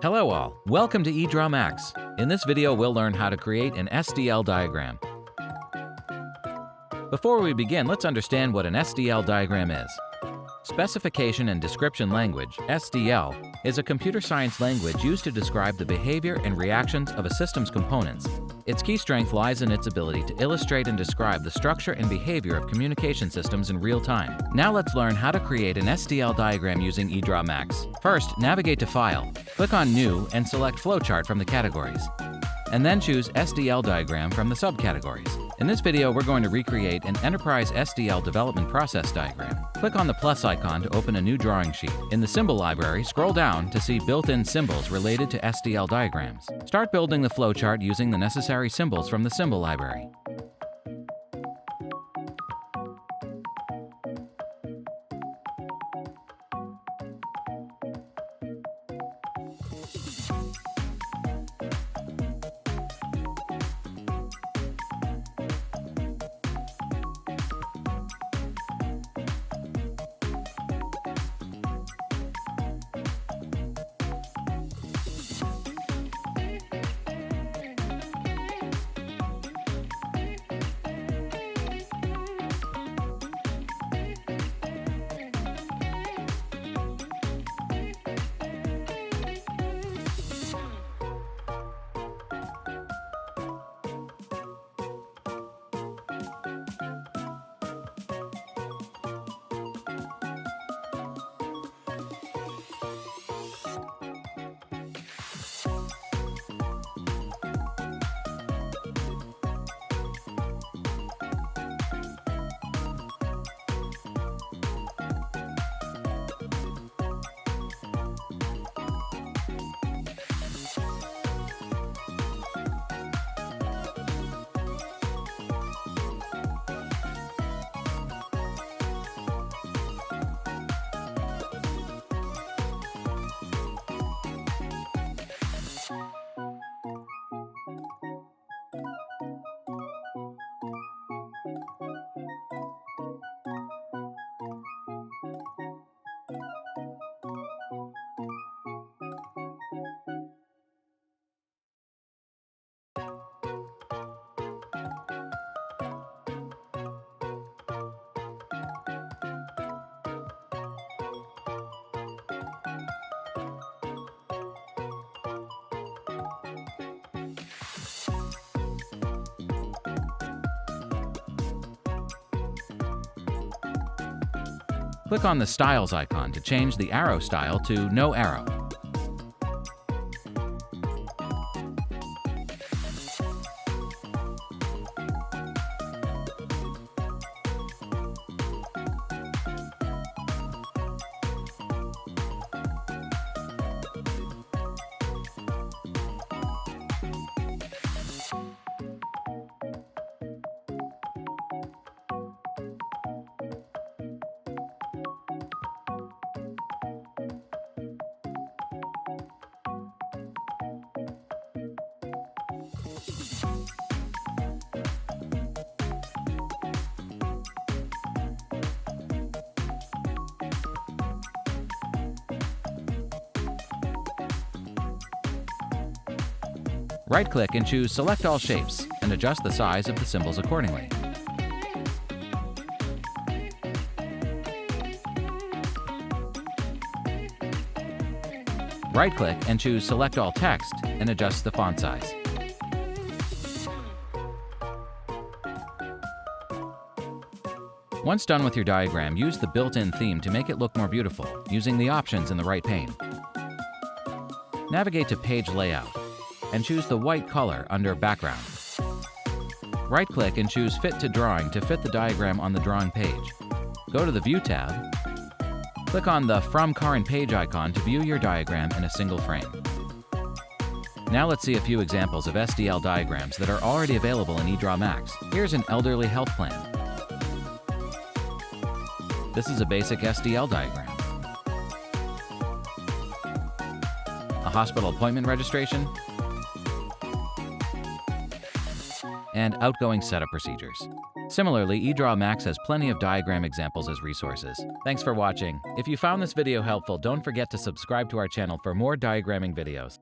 Hello all, welcome to EdrawMax. In this video we'll learn how to create an SDL diagram. Before we begin, let's understand what an SDL diagram is. Specification and Description Language, SDL, is a computer science language used to describe the behavior and reactions of a system's components. Its key strength lies in its ability to illustrate and describe the structure and behavior of communication systems in real time. Now let's learn how to create an SDL diagram using EdrawMax. First, navigate to File, click on New and select Flowchart from the categories, and then choose SDL diagram from the subcategories. In this video, we're going to recreate an enterprise SDL development process diagram. Click on the plus icon to open a new drawing sheet. In the symbol library, scroll down to see built-in symbols related to SDL diagrams. Start building the flowchart using the necessary symbols from the symbol library. Click on the Styles icon to change the arrow style to No Arrow. Right-click and choose Select All Shapes and adjust the size of the symbols accordingly. Right-click and choose Select All Text and adjust the font size. Once done with your diagram, use the built-in theme to make it look more beautiful, using the options in the right pane. Navigate to Page Layout and choose the white color under Background. Right-click and choose Fit to Drawing to fit the diagram on the drawing page. Go to the View tab, click on the From Current Page icon to view your diagram in a single frame. Now let's see a few examples of SDL diagrams that are already available in EdrawMax. Here's an elderly health plan. This is a basic SDL diagram. A hospital appointment registration, and outgoing setup procedures. Similarly, EdrawMax has plenty of diagram examples as resources. Thanks for watching. If you found this video helpful, don't forget to subscribe to our channel for more diagramming videos.